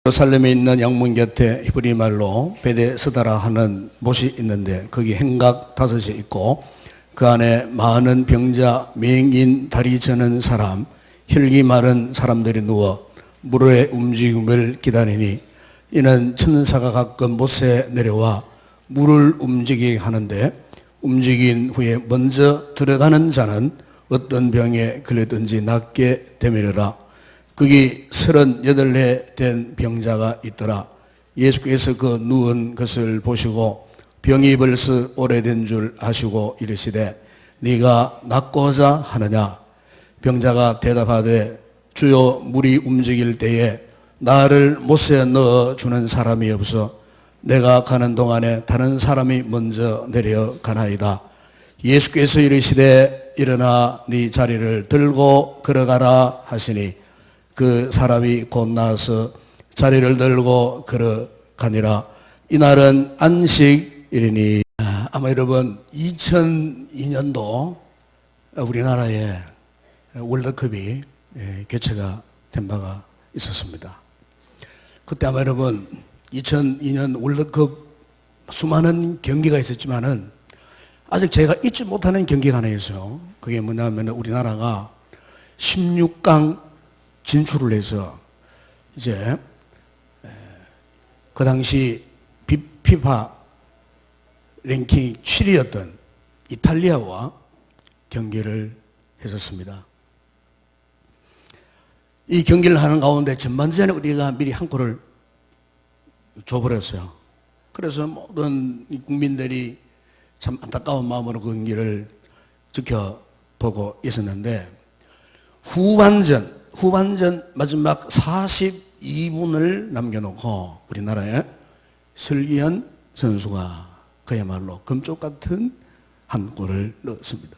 예루살렘에 있는 양문 곁에 히브리 말로 베데스다라 하는 못이 있는데 거기 행각 5이 있고 그 안에 많은 병자, 맹인, 다리 저는 사람, 혈기 마른 사람들이 누워 물의 움직임을 기다리니 이는 천사가 가끔 못에 내려와 물을 움직이게 하는데 움직인 후에 먼저 들어가는 자는 어떤 병에 걸렸든지 낫게 되밀어라. 거기 38해 된 병자가 있더라. 예수께서 그 누운 것을 보시고 병이 벌써 오래된 줄 아시고 이르시되 네가 낫고자 하느냐? 병자가 대답하되 주여, 물이 움직일 때에 나를 못에 넣어주는 사람이 없어 내가 가는 동안에 다른 사람이 먼저 내려가나이다. 예수께서 이르시되 일어나 네 자리를 들고 걸어가라 하시니 그 사람이 곧 나와서 자리를 들고 걸어가니라. 이날은 안식일이니. 아마 여러분 2002년도 우리나라에 월드컵이 개최가 된 바가 있었습니다. 그때 아마 여러분 2002년 월드컵 수많은 경기가 있었지만은 아직 제가 잊지 못하는 경기가 하나 있어요. 그게 뭐냐면 우리나라가 16강 진출을 해서 이제 그 당시 피파 랭킹 7위였던 이탈리아와 경기를 했었습니다. 이 경기를 하는 가운데 전반전에 우리가 미리 한 골을 줘버렸어요. 그래서 모든 국민들이 참 안타까운 마음으로 그 경기를 지켜보고 있었는데 후반전 마지막 42분을 남겨놓고 우리나라의 설기현 선수가 그야말로 금쪽 같은 한 골을 넣었습니다.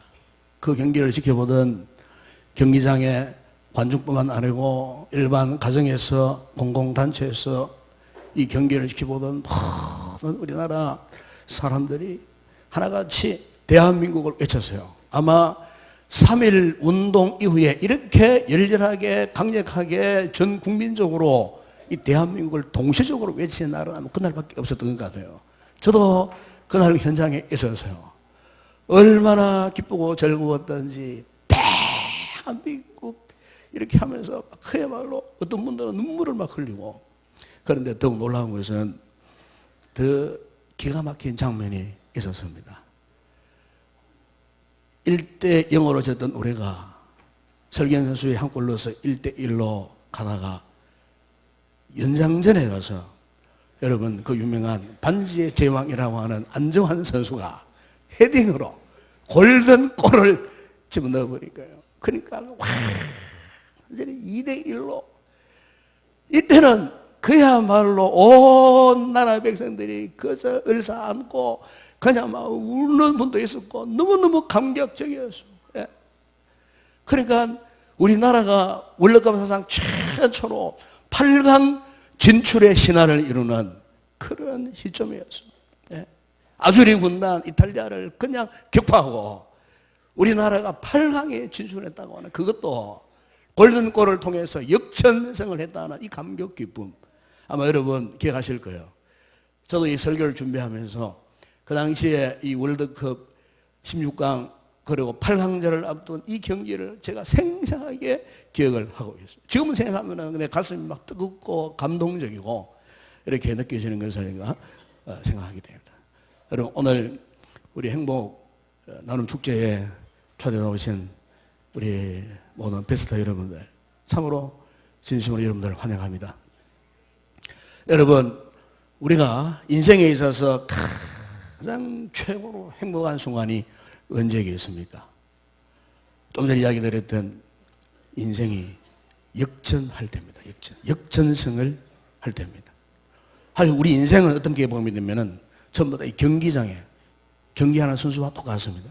그 경기를 지켜보던 경기장에 관중뿐만 아니고 일반 가정에서 공공단체에서 이 경기를 지켜보던 모든 우리나라 사람들이 하나같이 대한민국을 외쳤어요. 아마 3.1 운동 이후에 이렇게 열렬하게 강력하게 전 국민적으로 이 대한민국을 동시적으로 외치는 날은 아마 그날밖에 없었던 것 같아요. 저도 그날 현장에 있어서요. 얼마나 기쁘고 즐거웠던지 대한민국 이렇게 하면서 그야말로 어떤 분들은 눈물을 막 흘리고. 그런데 더욱 놀라운 것은 더 기가 막힌 장면이 있었습니다. 1대0으로 졌던 우리가 설기현 선수의 한 골 넣어서 1대1로 가다가 연장전에 가서 여러분 그 유명한 반지의 제왕이라고 하는 안정환 선수가 헤딩으로 골든골을 집어넣어버리니까요. 그러니까 완전히 2대1로 이때는 그야말로 온 나라 백성들이 그저 을사안고 그냥 막 우는 분도 있었고 너무너무 감격적이었어요. 예. 그러니까 우리나라가 월드컵 사상 최초로 8강 진출의 신화를 이루는 그런 시점이었어요. 예. 아주리 군단 이탈리아를 그냥 격파하고 우리나라가 8강에 진출했다고 하는 그것도 골든골을 통해서 역전승을 했다는 이 감격 기쁨. 아마 여러분 기억하실 거예요. 저도 이 설교를 준비하면서 그 당시에 이 월드컵 16강 그리고 8강전을 앞둔 이 경기를 제가 생생하게 기억을 하고 있어요. 지금은 생각하면 내 가슴이 막 뜨겁고 감동적이고 이렇게 느껴지는 것을 제가 생각하게 됩니다. 여러분 오늘 우리 행복 나눔 축제에 초대해 오신 우리 모든 베스터 여러분들 참으로 진심으로 여러분들을 환영합니다. 여러분 우리가 인생에 있어서 가장 최고로 행복한 순간이 언제겠습니까? 좀 전에 이야기 드렸던 인생이 역전할 때입니다. 역전승을 할 때입니다. 사실 우리 인생은 어떤 게 보면 되면은 전부 다 이 경기장에 경기하는 선수와 똑같습니다.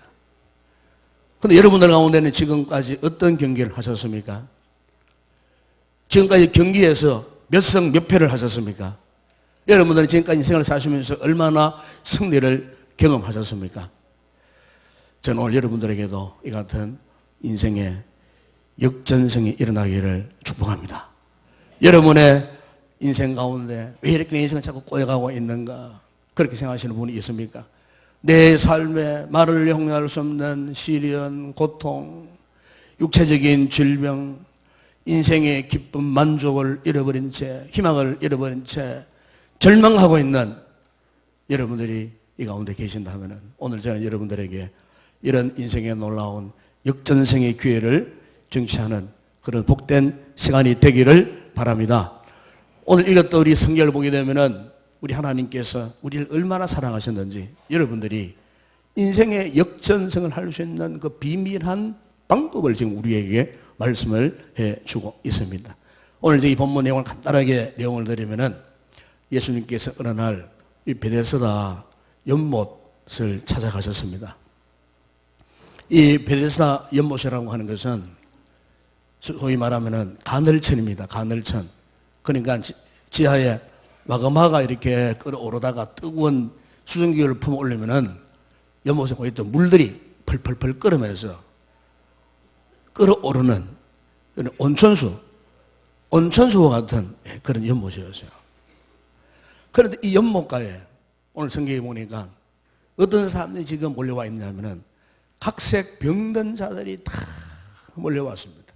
그런데 여러분들 가운데는 지금까지 어떤 경기를 하셨습니까? 지금까지 경기에서 몇 승 몇 패를 하셨습니까? 여러분들은 지금까지 인생을 사시면서 얼마나 승리를 경험하셨습니까? 저는 오늘 여러분들에게도 이 같은 인생의 역전승이 일어나기를 축복합니다. 여러분의 인생 가운데 왜 이렇게 내 인생은 자꾸 꼬여가고 있는가? 그렇게 생각하시는 분이 있습니까? 내 삶에 말을 형용할 수 없는 시련, 고통, 육체적인 질병, 인생의 기쁨, 만족을 잃어버린 채, 희망을 잃어버린 채 절망하고 있는 여러분들이 이 가운데 계신다면 오늘 저는 여러분들에게 이런 인생의 놀라운 역전생의 기회를 정치하는 그런 복된 시간이 되기를 바랍니다. 오늘 읽었던 우리 성경을 보게 되면은 우리 하나님께서 우리를 얼마나 사랑하셨는지 여러분들이 인생의 역전승을 할 수 있는 그 비밀한 방법을 지금 우리에게 말씀을 해주고 있습니다. 오늘 이 본문 내용을 간단하게 내용을 드리면은 예수님께서 어느 날 이 베데스다 연못을 찾아가셨습니다. 이 베데스다 연못이라고 하는 것은 소위 말하면은 가늘천입니다. 가늘천. 그러니까 지하에 마그마가 이렇게 끓어오르다가 뜨거운 수증기를 품어 올리면은 연못에 보였던 물들이 펄펄펄 끓으면서 끓어오르는 온천수와 같은 그런 연못이었어요. 그런데 이 연못가에 오늘 성경에 보니까 어떤 사람들이 지금 몰려와 있냐면은 각색 병든 자들이 다 몰려왔습니다.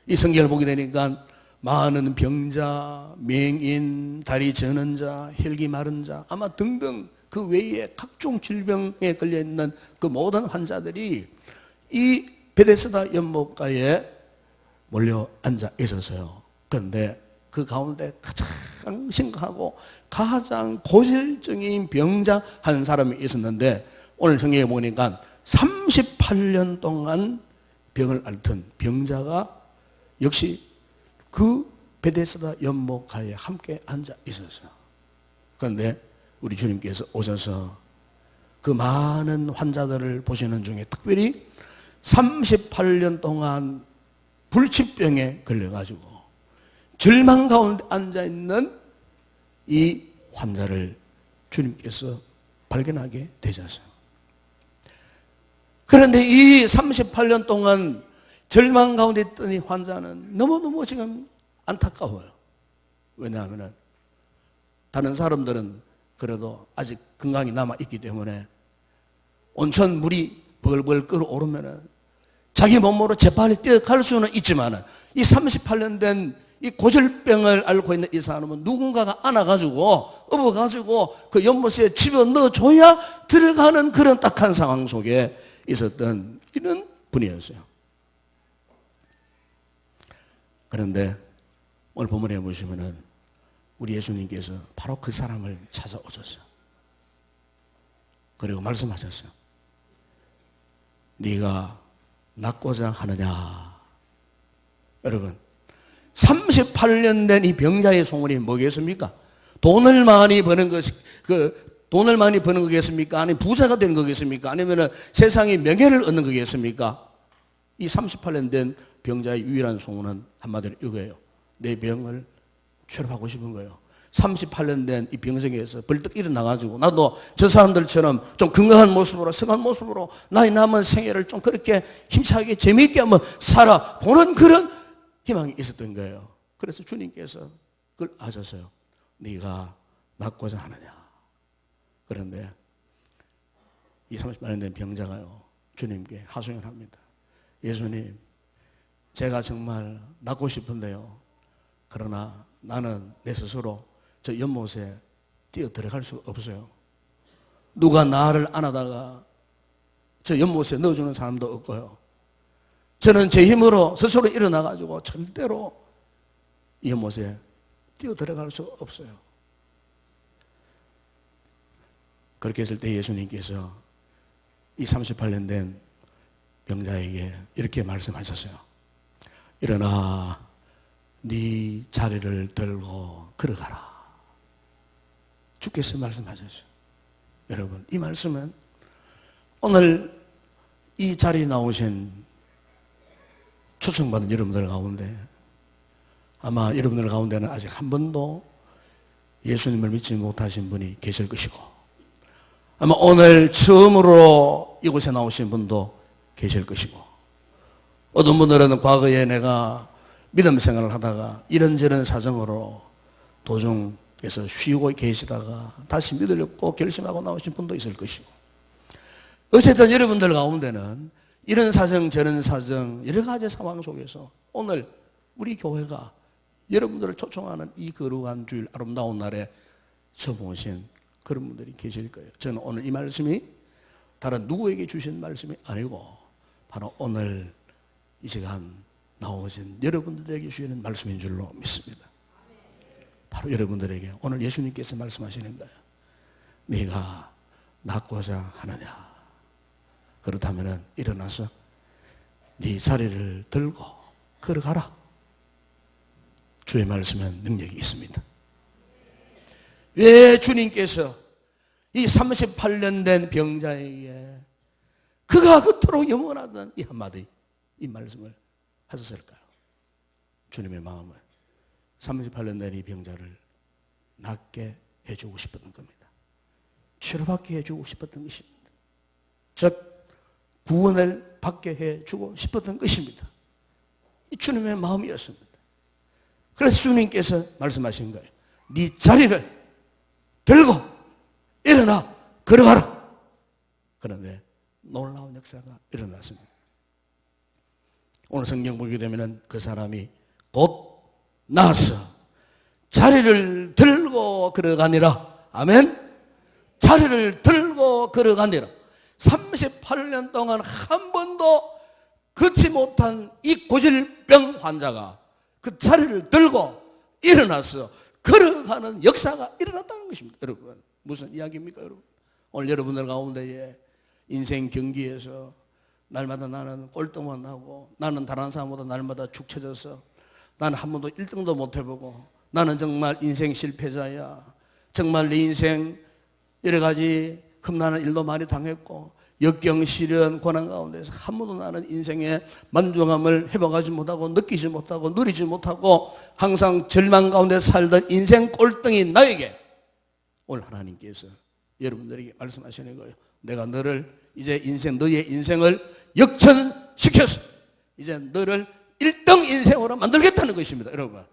이 성경을 보게 되니까 많은 병자, 맹인, 다리 저는 자, 혈기 마른 자, 아마 등등 그 외에 각종 질병에 걸려있는 그 모든 환자들이 이 베데스다 연못가에 몰려 앉아 있었어요. 그런데 그 가운데 가장 심각하고 가장 고질적인 병자 한 사람이 있었는데 오늘 성경에 보니까 38년 동안 병을 앓던 병자가 역시 그 베데스다 연못가에 함께 앉아 있었어요. 그런데 우리 주님께서 오셔서 그 많은 환자들을 보시는 중에 특별히 38년 동안 불치병에 걸려가지고 절망 가운데 앉아있는 이 환자를 주님께서 발견하게 되셨어요. 그런데 이 38년 동안 절망 가운데 있던 이 환자는 너무너무 지금 안타까워요. 왜냐하면 다른 사람들은 그래도 아직 건강이 남아있기 때문에 온천 물이 벌벌 끓어오르면 자기 몸으로 재빨리 뛰어갈 수는 있지만 이 38년 된 이 고질병을 앓고 있는 이 사람은 누군가가 안아가지고 업어가지고 그 연못에 집어넣어줘야 들어가는 그런 딱한 상황 속에 있었던 이런 분이었어요. 그런데 오늘 본문에 보시면은 우리 예수님께서 바로 그 사람을 찾아오셨어요. 그리고 말씀하셨어요. 네가 낫고자 하느냐. 여러분 38년 된 이 병자의 소원이 뭐겠습니까? 돈을 많이 버는 것이 돈을 많이 버는 거겠습니까? 아니면 부자가 되는 거겠습니까? 아니면 세상의 명예를 얻는 거겠습니까? 이 38년 된 병자의 유일한 소원은 한마디로 이거예요. 내 병을 취업하고 싶은 거예요. 38년 된 이 병성에서 벌떡 일어나가지고 나도 저 사람들처럼 좀 건강한 모습으로 성한 모습으로 나의 남은 생애를 좀 그렇게 힘차게 재미있게 한번 살아보는 그런 희망이 있었던 거예요. 그래서 주님께서 그걸 아셨어요. 네가 낫고자 하느냐. 그런데 이 38년 된 병자가요 주님께 하소연을 합니다. 예수님, 제가 정말 낫고 싶은데요. 그러나 나는 내 스스로 저 연못에 뛰어 들어갈 수가 없어요. 누가 나를 안아다가 저 연못에 넣어주는 사람도 없고요. 저는 제 힘으로 스스로 일어나가지고 절대로 이 연못에 뛰어 들어갈 수 없어요. 그렇게 했을 때 예수님께서 이 38년 된 병자에게 이렇게 말씀하셨어요. 일어나 네 자리를 들고 걸어가라. 주께서 말씀하셨어요. 여러분, 이 말씀은 오늘 이 자리에 나오신 초청받은 여러분들 가운데 아마 여러분들 가운데는 아직 한 번도 예수님을 믿지 못하신 분이 계실 것이고 아마 오늘 처음으로 이곳에 나오신 분도 계실 것이고 어떤 분들은 과거에 내가 믿음 생활을 하다가 이런저런 사정으로 도중에서 쉬고 계시다가 다시 믿으려고 결심하고 나오신 분도 있을 것이고, 어쨌든 여러분들 가운데는 이런 사정 저런 사정 여러 가지 상황 속에서 오늘 우리 교회가 여러분들을 초청하는 이 거룩한 주일 아름다운 날에 접어오신 그런 분들이 계실 거예요. 저는 오늘 이 말씀이 다른 누구에게 주신 말씀이 아니고 바로 오늘 이 시간 나오신 여러분들에게 주시는 말씀인 줄로 믿습니다. 바로 여러분들에게 오늘 예수님께서 말씀하시는 거예요. 네가 낫고자 하느냐? 그렇다면 일어나서 네 자리를 들고 걸어가라. 주의 말씀은 능력이 있습니다. 왜 주님께서 이 38년 된 병자에게 그가 그토록 영원하던 이 한마디, 이 말씀을 하셨을까요? 주님의 마음은 38년 된 이 병자를 낫게 해주고 싶었던 겁니다. 치료받게 해주고 싶었던 것입니다. 즉 구원을 받게 해주고 싶었던 것입니다. 이 주님의 마음이었습니다. 그래서 주님께서 말씀하신 거예요. 네 자리를 들고 일어나 걸어가라. 그런데 놀라운 역사가 일어났습니다. 오늘 성경 보게 되면 그 사람이 곧 나서 자리를 들고 걸어가니라. 아멘. 자리를 들고 걸어가니라. 38년 동안 한 번도 걷지 못한 이 고질병 환자가 그 자리를 들고 일어나서 걸어가는 역사가 일어났다는 것입니다. 여러분, 무슨 이야기입니까? 여러분, 오늘 여러분들 가운데에 인생 경기에서 날마다 나는 꼴등만 하고, 나는 다른 사람보다 날마다 축 처져서 나는 한 번도 1등도 못 해보고, 나는 정말 인생 실패자야, 정말 내 인생 여러 가지 흠나는 일도 많이 당했고, 역경, 시련, 고난 가운데서 한 번도 나는 인생의 만족함을 해봐가지 못하고, 느끼지 못하고, 누리지 못하고, 항상 절망 가운데 살던 인생 꼴등이 나에게 오늘 하나님께서 여러분들에게 말씀하시는 거예요. 내가 너를 이제 너의 인생을 역전시켜서 이제 너를 1등 인생으로 만들겠다는 것입니다. 여러분,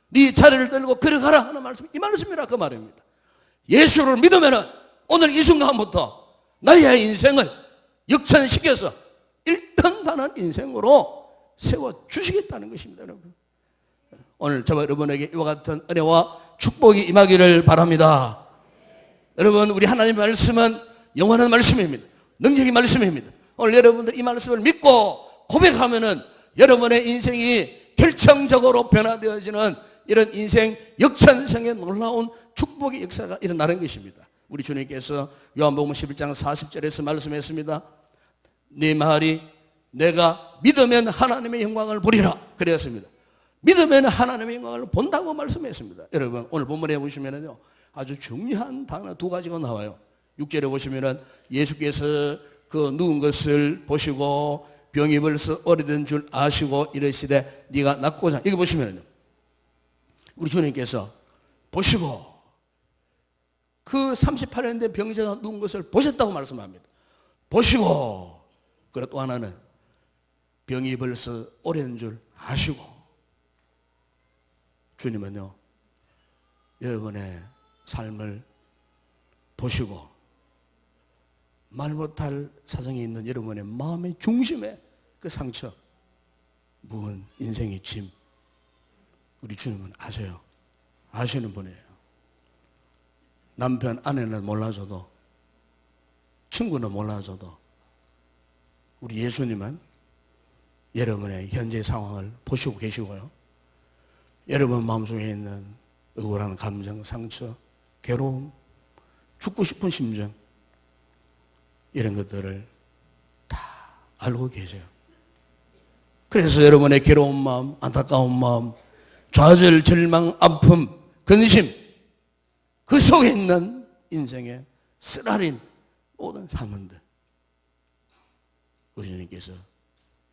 네 자리를 들고 걸어가라 하는 말씀, 이 말씀이라 그 말입니다. 예수를 믿으면 오늘 이 순간부터 나의 인생을 역전시켜서 1등 가는 인생으로 세워주시겠다는 것입니다. 여러분, 오늘 저와 여러분에게 이와 같은 은혜와 축복이 임하기를 바랍니다. 여러분, 우리 하나님의 말씀은 영원한 말씀입니다. 능력의 말씀입니다. 오늘 여러분들 이 말씀을 믿고 고백하면은 여러분의 인생이 결정적으로 변화되어지는 이런 인생 역전성의 놀라운 축복의 역사가 일어나는 것입니다. 우리 주님께서 요한복음 11장 40절에서 말씀했습니다. 네 말이 내가 믿으면 하나님의 영광을 보리라 그랬습니다. 믿으면 하나님의 영광을 본다고 말씀했습니다. 여러분, 오늘 본문에 보시면은요, 아주 중요한 단어 두 가지가 나와요. 6절에 보시면은 예수께서 그 누운 것을 보시고 병이 벌써 오래된 줄 아시고 이르시되 네가 낫고자, 여기 보시면은요, 우리 주님께서 보시고 그 38년 된 병자가 누운 것을 보셨다고 말씀합니다. 보시고, 그리고 또 하나는 병이 벌써 오래된 줄 아시고. 주님은요, 여러분의 삶을 보시고 말 못할 사정이 있는 여러분의 마음의 중심에 그 상처, 무언 인생의 짐, 우리 주님은 아셔요. 아시는 분이에요. 남편, 아내는 몰라줘도, 친구는 몰라줘도 우리 예수님은 여러분의 현재 상황을 보시고 계시고요, 여러분 마음속에 있는 억울한 감정, 상처, 괴로움, 죽고 싶은 심정, 이런 것들을 다 알고 계세요. 그래서 여러분의 괴로운 마음, 안타까운 마음, 좌절, 절망, 아픔, 근심, 그 속에 있는 인생의 쓰라린 모든 상흔들, 우리 주님께서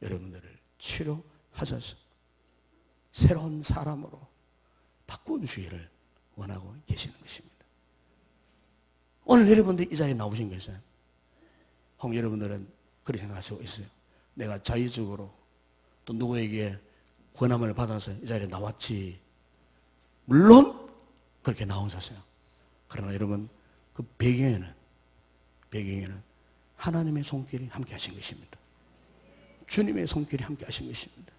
여러분들을 치료하셔서 새로운 사람으로 바꿔주시기를 원하고 계시는 것입니다. 오늘 여러분들이 이 자리에 나오신 것은, 혹 여러분들은 그렇게 생각하시고 있어요. 내가 자의적으로 또 누구에게 권함을 받아서 이 자리에 나왔지. 물론 그렇게 나오셨어요. 그러나 여러분, 그 배경에는 하나님의 손길이 함께 하신 것입니다. 주님의 손길이 함께 하신 것입니다.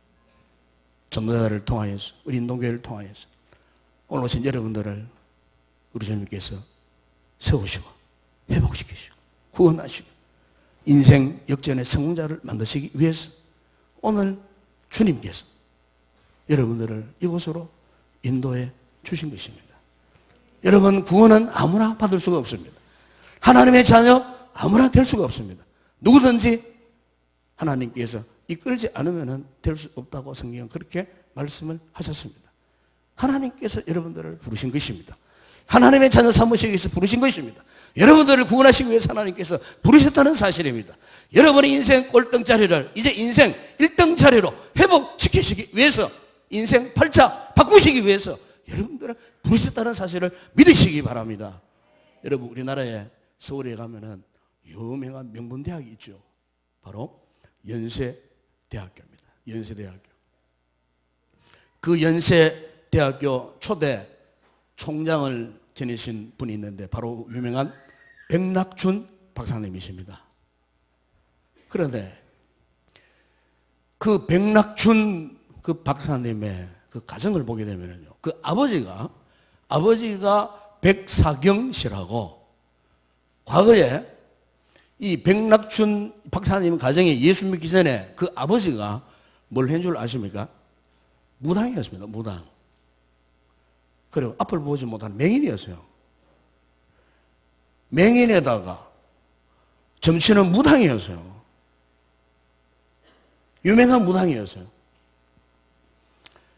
전도자를 통하여서, 우리 인동교회를 통하여서 오늘 오신 여러분들을 우리 주님께서 세우시고 회복시키시고 구원하시고 인생 역전의 성공자를 만드시기 위해서 오늘 주님께서 여러분들을 이곳으로 인도해 주신 것입니다. 여러분, 구원은 아무나 받을 수가 없습니다. 하나님의 자녀 아무나 될 수가 없습니다. 누구든지 하나님께서 이끌지 않으면 될 수 없다고 성경은 그렇게 말씀을 하셨습니다. 하나님께서 여러분들을 부르신 것입니다. 하나님의 자녀 삼으시기 위해서 부르신 것입니다. 여러분들을 구원하시기 위해서 하나님께서 부르셨다는 사실입니다. 여러분의 인생 꼴등자리를 이제 인생 1등자리로 회복시키시기 위해서, 인생 8차 바꾸시기 위해서 여러분들을 부르셨다는 사실을 믿으시기 바랍니다. 여러분, 우리나라에 서울에 가면은 유명한 명문대학이 있죠. 바로 연세대학교입니다. 연세대학교. 그 연세대학교 초대 총장을 지내신 분이 있는데 바로 유명한 백낙춘 박사님이십니다. 그런데 그 백낙춘 그 박사님의 그 가정을 보게 되면요, 그 아버지가 백사경 씨라고, 과거에 이 백낙춘 박사님 가정에 예수 믿기 전에 그 아버지가 뭘 한 줄 아십니까? 무당이었습니다. 무당. 그리고 앞을 보지 못한 맹인이었어요. 맹인에다가 점치는 무당이었어요. 유명한 무당이었어요.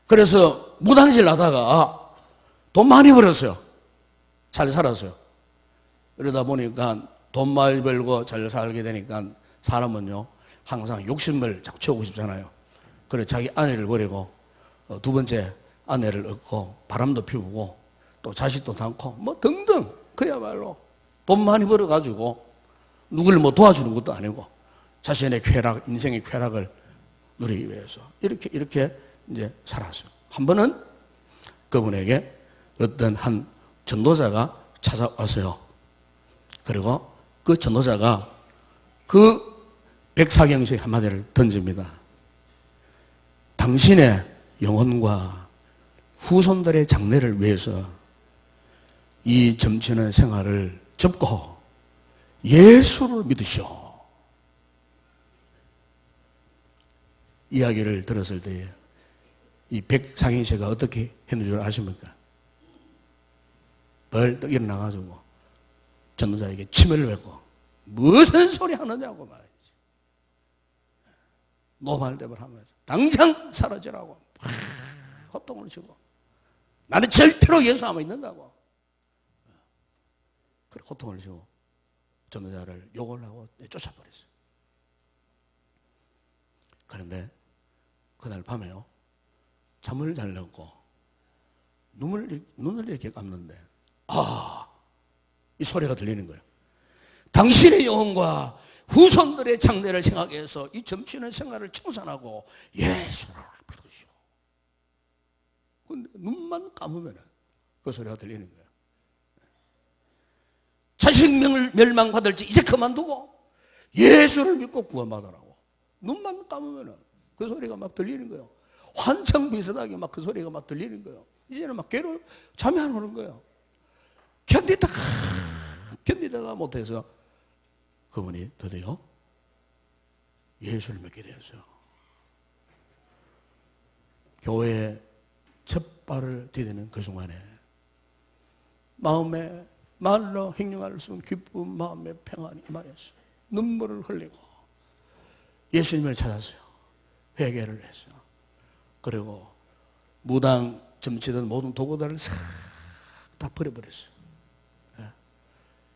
그래서 무당질 하다가 돈 많이 벌었어요. 잘 살았어요. 그러다 보니까 돈 많이 벌고 잘 살게 되니까 사람은요, 항상 욕심을 자꾸 채우고 싶잖아요. 그래서 자기 아내를 버리고 두 번째 아내를 얻고 바람도 피우고 또 자식도 낳고 뭐 등등, 그야말로 돈 많이 벌어가지고 누구를 뭐 도와주는 것도 아니고 자신의 쾌락, 인생의 쾌락을 누리기 위해서 이렇게 이제 살았어요. 한 번은 그분에게 어떤 한 전도자가 찾아왔어요. 그리고 그 전도자가 그 백사경 씨의 한마디를 던집니다. 당신의 영혼과 후손들의 장래를 위해서 이 점치는 생활을 접고 예수를 믿으시오. 이야기를 들었을 때에 이 백사경 씨가 어떻게 했는 줄 아십니까? 벌떡 일어나가지고 전도자에게 침을 뱉고 무슨 소리 하느냐고 말이지. 노발대발 하면서 당장 사라지라고 호통을 치고, 나는 절대로 예수 안 믿는다고 그렇게 호통을 치고 전도자를 욕을 하고 쫓아버렸어요. 그런데 그날 밤에요, 잠을 자려고 눈을 이렇게 감는데 이 소리가 들리는 거예요. 당신의 영혼과 후손들의 장래를 생각해서 이 점치는 생활을 청산하고 예수를 믿으시오. 근데 눈만 감으면 그 소리가 들리는 거예요. 자식 멸망받을지 이제 그만두고 예수를 믿고 구원받으라고. 눈만 감으면 그 소리가 막 들리는 거예요. 환청 비슷하게 막 그 소리가 막 들리는 거예요. 이제는 막 잠이 안 오는 거예요. 견디다가 못해서 그분이 드디어 예수를 믿게 되었어요. 교회에 첫 발을 디디는 그 순간에 마음에 말로 행령할 수 없는 기쁜 마음의 평안이 임하였어요. 눈물을 흘리고 예수님을 찾았어요. 회개를 했어요. 그리고 무당 점치던 모든 도구들을 싹 다 버려버렸어요.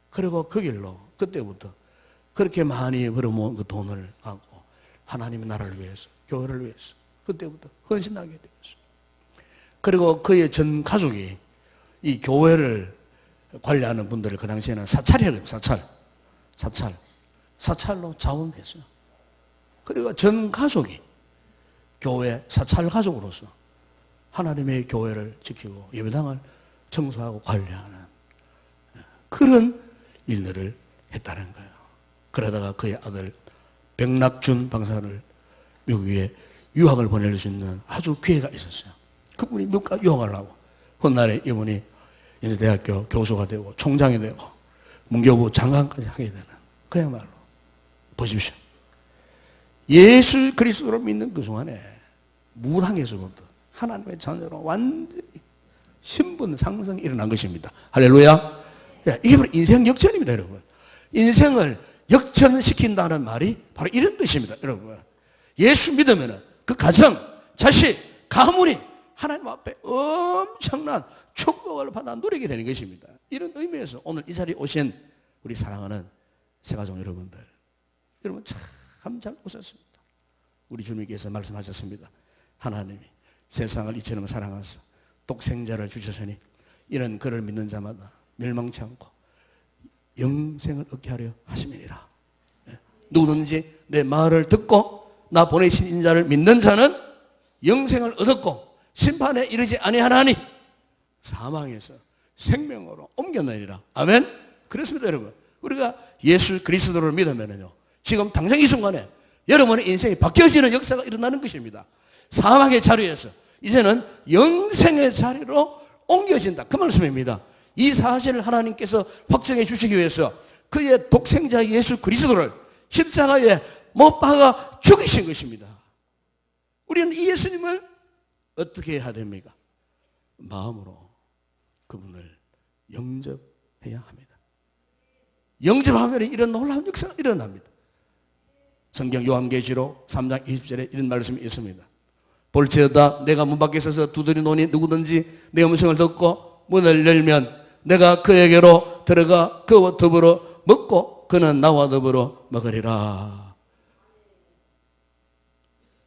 그리고 그 길로 그때부터 그렇게 많이 벌어모은 그 돈을 갖고 하나님의 나라를 위해서, 교회를 위해서 그때부터 헌신하게 되었어요. 그리고 그의 전 가족이 이 교회를 관리하는 분들을 그 당시에는 사찰이라고 해요. 사찰로 자원했어요. 그리고 전 가족이 교회 사찰 가족으로서 하나님의 교회를 지키고 예배당을 청소하고 관리하는 그런 일들을 했다는 거예요. 그러다가 그의 아들 백낙준 박사를 미국에 유학을 보낼 수 있는 아주 기회가 있었어요. 그분이 미국 유학을 하고 훗날에 이분이 이제 대학교 교수가 되고 총장이 되고 문교부 장관까지 하게 되는, 그야말로 보십시오. 예수 그리스도를 믿는 그 순간에 무당에서부터 하나님의 자녀로 완전히 신분 상승이 일어난 것입니다. 할렐루야. 이게 바로 인생 역전입니다, 여러분. 인생을 역전시킨다는 말이 바로 이런 뜻입니다, 여러분. 예수 믿으면 그 가정, 자식, 가문이 하나님 앞에 엄청난 축복을 받아 누리게 되는 것입니다. 이런 의미에서 오늘 이 자리에 오신 우리 사랑하는 새가족 여러분들, 여러분 참 잘 오셨습니다. 우리 주님께서 말씀하셨습니다. 하나님이 세상을 이처럼 사랑하사 독생자를 주셨으니 이는 그를 믿는 자마다 멸망치 않고 영생을 얻게 하려 하심이니라. 누구든지 내 말을 듣고 나 보내신 인자를 믿는 자는 영생을 얻었고 심판에 이르지 아니하나니 사망에서 생명으로 옮겨내리라. 아멘. 그렇습니다, 여러분. 우리가 예수 그리스도를 믿으면요, 지금 당장 이 순간에 여러분의 인생이 바뀌어지는 역사가 일어나는 것입니다. 사망의 자리에서 이제는 영생의 자리로 옮겨진다, 그 말씀입니다. 이 사실을 하나님께서 확정해 주시기 위해서 그의 독생자 예수 그리스도를 십자가에 못 박아 죽이신 것입니다. 우리는 이 예수님을 어떻게 해야 됩니까? 마음으로 그분을 영접해야 합니다. 영접하면 이런 놀라운 역사가 일어납니다. 성경 요한계시록 3장 20절에 이런 말씀이 있습니다. 볼지어다 내가 문 밖에 서서 두드리노니 누구든지 내 음성을 듣고 문을 열면 내가 그에게로 들어가 그와 더불어 먹고 그는 나와 더불어 먹으리라.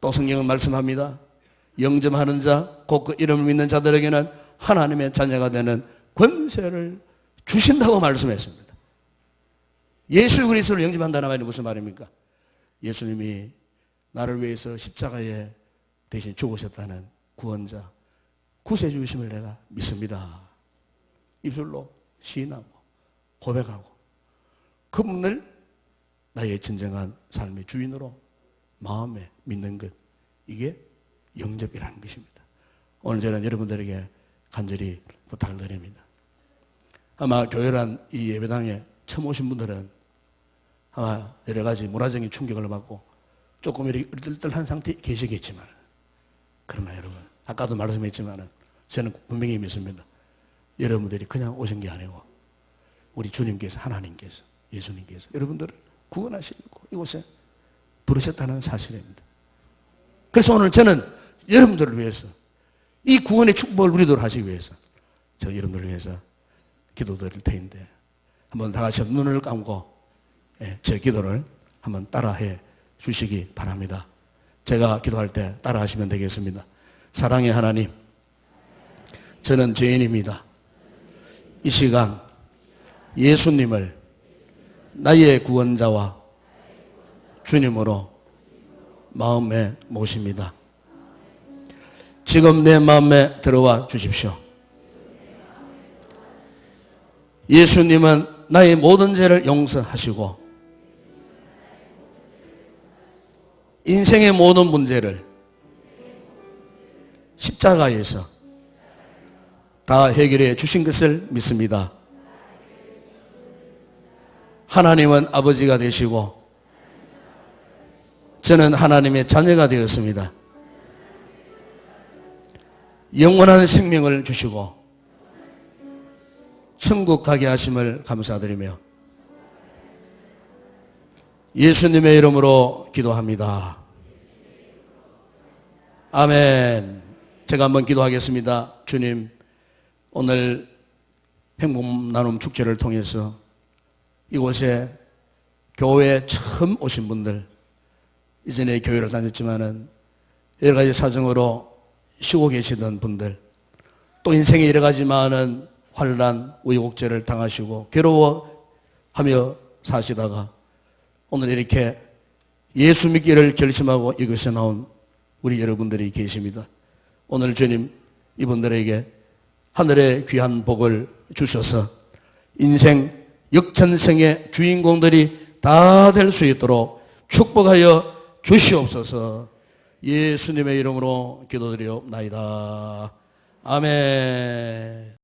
또 성경은 말씀합니다. 영접하는 자, 곧 그 이름을 믿는 자들에게는 하나님의 자녀가 되는 권세를 주신다고 말씀했습니다. 예수 그리스도를 영접한다는 말이 무슨 말입니까? 예수님이 나를 위해서 십자가에 대신 죽으셨다는 구원자, 구세주이심을 내가 믿습니다. 입술로 시인하고 고백하고 그분을 나의 진정한 삶의 주인으로 마음에 믿는 것, 이게 영접이라는 것입니다. 오늘 저는 여러분들에게 간절히 부탁을 드립니다. 아마 교회란 이 예배당에 처음 오신 분들은 아마 여러 가지 문화적인 충격을 받고 조금 이렇게 을들한 상태에 계시겠지만, 그러나 여러분, 아까도 말씀했지만 저는 분명히 믿습니다. 여러분들이 그냥 오신 게 아니고 우리 주님께서, 하나님께서, 예수님께서 여러분들을 구원하시고 이곳에 부르셨다는 사실입니다. 그래서 오늘 저는 여러분들을 위해서 이 구원의 축복을 누리도록 하시기 위해서 저 여러분들을 위해서 기도드릴 테인데 한번 다 같이 눈을 감고 제 기도를 한번 따라해 주시기 바랍니다. 제가 기도할 때 따라하시면 되겠습니다. 사랑의 하나님, 저는 죄인입니다. 이 시간 예수님을 나의 구원자와 주님으로 마음에 모십니다. 지금 내 마음에 들어와 주십시오. 예수님은 나의 모든 죄를 용서하시고 인생의 모든 문제를 십자가에서 다 해결해 주신 것을 믿습니다. 하나님은 아버지가 되시고 저는 하나님의 자녀가 되었습니다. 영원한 생명을 주시고 천국 가게 하심을 감사드리며 예수님의 이름으로 기도합니다. 아멘. 제가 한번 기도하겠습니다. 주님, 오늘 행복나눔 축제를 통해서 이곳에 교회에 처음 오신 분들, 이전에 교회를 다녔지만은 여러 가지 사정으로 쉬고 계시던 분들, 또 인생에 여러 가지 많은 환난, 우여곡절을 당하시고 괴로워하며 사시다가 오늘 이렇게 예수 믿기를 결심하고 이곳에 나온 우리 여러분들이 계십니다. 오늘 주님, 이분들에게 하늘의 귀한 복을 주셔서 인생 역전생의 주인공들이 다 될 수 있도록 축복하여 주시옵소서. 예수님의 이름으로 기도드리옵나이다. 아멘.